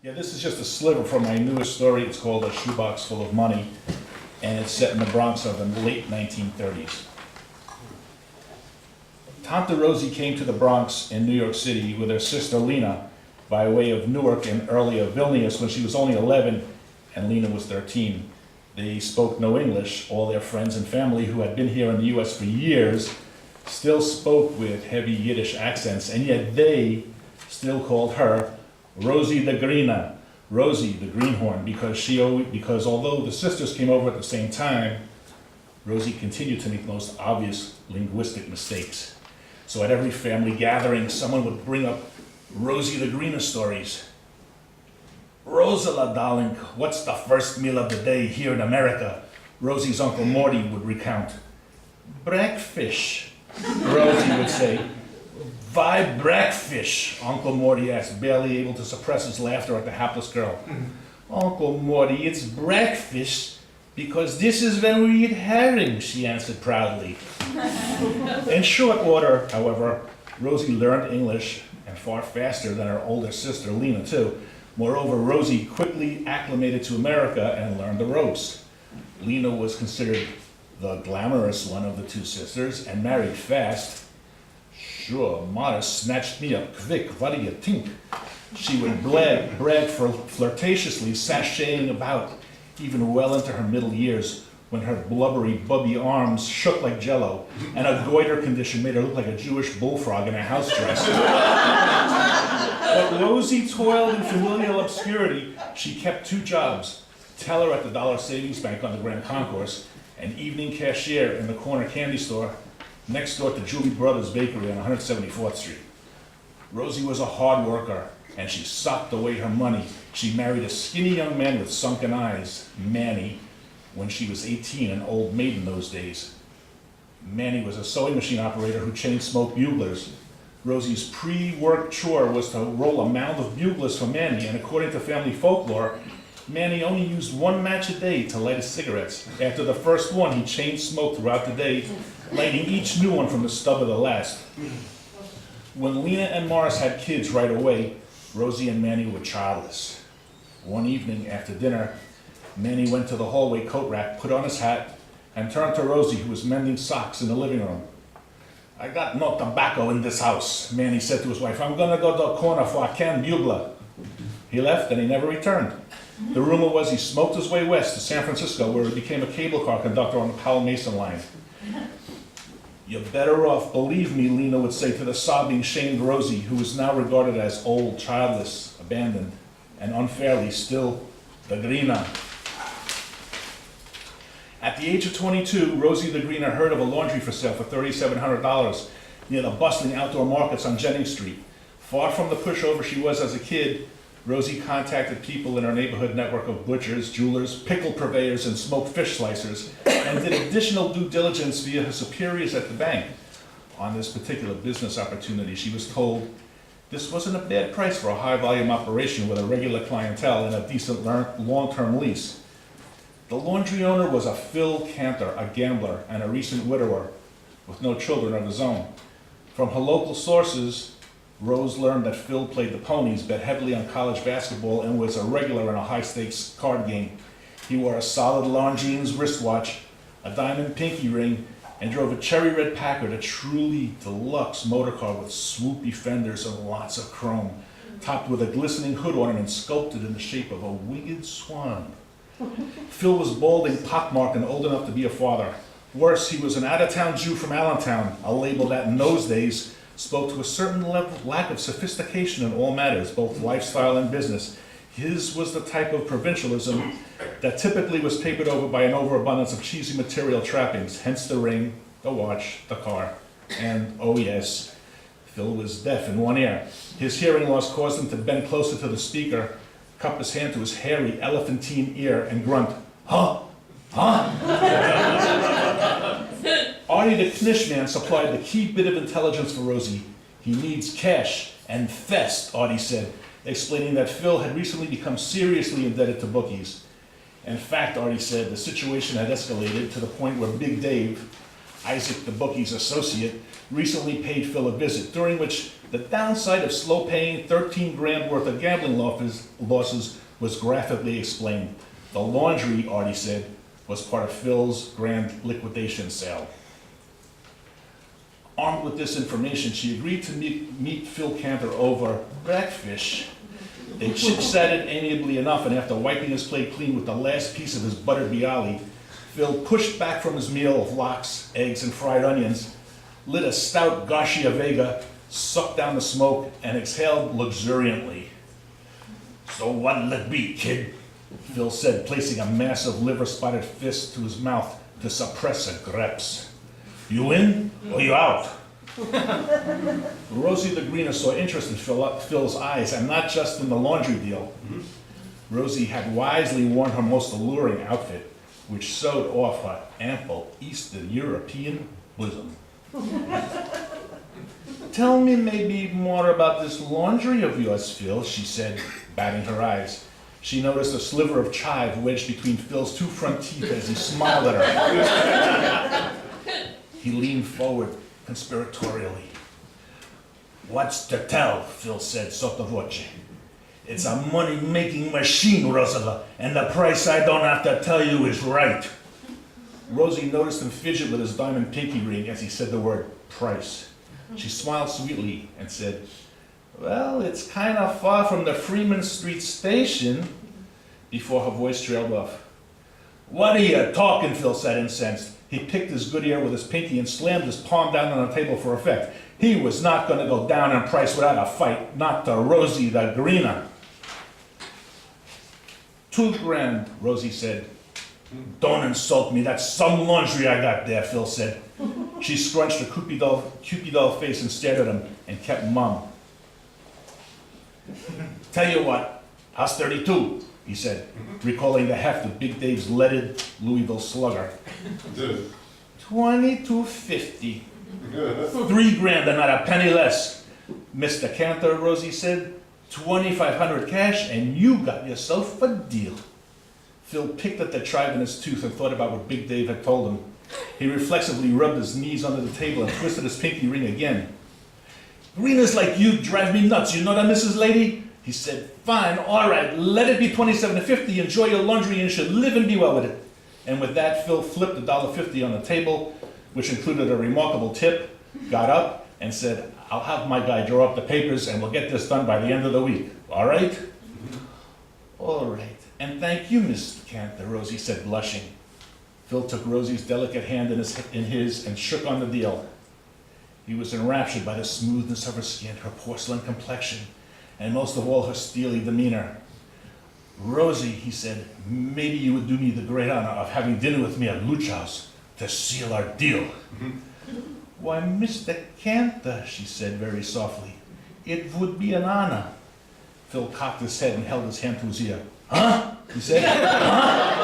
Yeah, this is just a sliver from my newest story. It's called A Shoebox Full of Money, and it's set in the Bronx of the late 1930s. Tante Rosie came to the Bronx in New York City with her sister Lena by way of Newark and earlier Vilnius when she was only 11 and Lena was 13. They spoke no English. All their friends and family who had been here in the US for years still spoke with heavy Yiddish accents, and yet they still called her Rosie the Greener, Rosie the Greenhorn, because although the sisters came over at the same time, Rosie continued to make the most obvious linguistic mistakes. So at every family gathering, someone would bring up Rosie the Greener stories. Rosala, darling, what's the first meal of the day here in America? Rosie's Uncle Morty would recount. Breakfish, Rosie would say. Why breakfish? Uncle Morty asked, barely able to suppress his laughter at the hapless girl. Uncle Morty, it's breakfast because this is when we eat herring, she answered proudly. In short order, however, Rosie learned English, and far faster than her older sister, Lena, too. Moreover, Rosie quickly acclimated to America and learned the ropes. Lena was considered the glamorous one of the two sisters and married fast. Sure, Mara snatched me up quick, what do you think? She would brag flirtatiously, sashaying about, even well into her middle years, when her blubbery, bubby arms shook like jello, and a goiter condition made her look like a Jewish bullfrog in a house dress. But Rosie toiled in familial obscurity. She kept two jobs, teller at the Dollar Savings Bank on the Grand Concourse, and evening cashier in the corner candy store next door to Julie Brothers Bakery on 174th Street. Rosie was a hard worker, and she socked away her money. She married a skinny young man with sunken eyes, Manny, when she was 18, an old maid in those days. Manny was a sewing machine operator who chain-smoked buglers. Rosie's pre-work chore was to roll a mound of buglers for Manny, and according to family folklore, Manny only used one match a day to light his cigarettes. After the first one, he chain-smoked throughout the day, lighting each new one from the stub of the last. When Lena and Morris had kids right away, Rosie and Manny were childless. One evening after dinner, Manny went to the hallway coat rack, put on his hat, and turned to Rosie, who was mending socks in the living room. I got no tobacco in this house, Manny said to his wife. I'm gonna go to the corner for a canned bugler. He left and he never returned. The rumor was he smoked his way west to San Francisco, where he became a cable car conductor on the Powell Mason line. You're better off, believe me, Lena would say to the sobbing, shamed Rosie, who was now regarded as old, childless, abandoned, and unfairly still the Greener. At the age of 22, Rosie the Greener heard of a laundry for sale for $3,700 near the bustling outdoor markets on Jennings Street. Far from the pushover she was as a kid, Rosie contacted people in her neighborhood network of butchers, jewelers, pickle purveyors, and smoked fish slicers, and did additional due diligence via her superiors at the bank. On this particular business opportunity, she was told this wasn't a bad price for a high-volume operation with a regular clientele and a decent long-term lease. The laundry owner was a Phil Cantor, a gambler, and a recent widower with no children of his own. From her local sources, Rose learned that Phil played the ponies, bet heavily on college basketball, and was a regular in a high-stakes card game. He wore a solid Longines wristwatch, a diamond pinky ring, and drove a cherry red Packard, a truly deluxe motor car with swoopy fenders and lots of chrome, topped with a glistening hood ornament sculpted in the shape of a winged swan. Phil was balding, pockmarked, and old enough to be a father. Worse, he was an out-of-town Jew from Allentown, a label that in those days spoke to a certain lack of sophistication in all matters, both lifestyle and business. His was the type of provincialism that typically was papered over by an overabundance of cheesy material trappings, hence the ring, the watch, the car, and, oh yes, Phil was deaf in one ear. His hearing loss caused him to bend closer to the speaker, cup his hand to his hairy elephantine ear, and grunt, huh? Huh? Artie the Knish man supplied the key bit of intelligence for Rosie. He needs cash and fest, Artie said, explaining that Phil had recently become seriously indebted to bookies. In fact, Artie said, the situation had escalated to the point where Big Dave, Isaac the bookie's associate, recently paid Phil a visit, during which The downside of slow paying 13 grand worth of gambling losses was graphically explained. The laundry, Artie said, was part of Phil's grand liquidation sale. Armed with this information, she agreed to meet Phil Cantor over breakfast. They chit-chatted amiably enough, and after wiping his plate clean with the last piece of his buttered bialy, Phil pushed back from his meal of lox, eggs, and fried onions, lit a stout Garcia Vega, sucked down the smoke, and exhaled luxuriantly. "So what'll it be, kid?" Phil said, placing a massive liver-spotted fist to his mouth to suppress a greps. "You in or you out?" Rosie the Greener saw interest in Phil's eyes, and not just in the laundry deal. Rosie had wisely worn her most alluring outfit, which showed off her ample Eastern European bosom. "Tell me maybe more about this laundry of yours, Phil," she said, batting her eyes. She noticed a sliver of chive wedged between Phil's two front teeth as he smiled at her. He leaned forward conspiratorially. "What's to tell?" Phil said sotto voce. "It's a money-making machine, Rosala, and the price I don't have to tell you is right." Rosie noticed him fidget with his diamond pinky ring as he said the word price. She smiled sweetly and said, "Well, it's kind of far from the Freeman Street station," before her voice trailed off. "What are you talking?" Phil said, incensed. He picked his good ear with his pinky and slammed his palm down on the table for effect. He was not going to go down in price without a fight, not to Rosie the Greener. "2 grand, Rosie said. "Don't insult me, that's some laundry I got there," Phil said. She scrunched her Cupid-doll face and stared at him and kept mum. "Tell you what, how's 32? He said, recalling the heft of Big Dave's leaded Louisville Slugger. $22.50. 3 grand and not a penny less. Mr. Cantor, Rosie said, $2,500 cash and you got yourself a deal." Phil picked at the chive in his tooth and thought about what Big Dave had told him. He reflexively rubbed his knees under the table and twisted his pinky ring again. "Greeners like you drive me nuts, you know that, Mrs. Lady?" He said. "Fine, all right, let it be $27.50. Enjoy your laundry and you should live and be well with it." And with that, Phil flipped $1.50 on the table, which included a remarkable tip, got up, and said, "I'll have my guy draw up the papers and we'll get this done by the end of the week. All right?" "All right, and thank you, Mr. Cantor," Rosie said, blushing. Phil took Rosie's delicate hand in his and shook on the deal. He was enraptured by the smoothness of her skin, her porcelain complexion, and most of all, her steely demeanor. "Rosie," he said, "maybe you would do me the great honor of having dinner with me at Luchow's to seal our deal." "Why, Mr. Cantor," she said very softly, "it would be an honor." Phil cocked his head and held his hand to his ear. "Huh?" he said. "Huh?"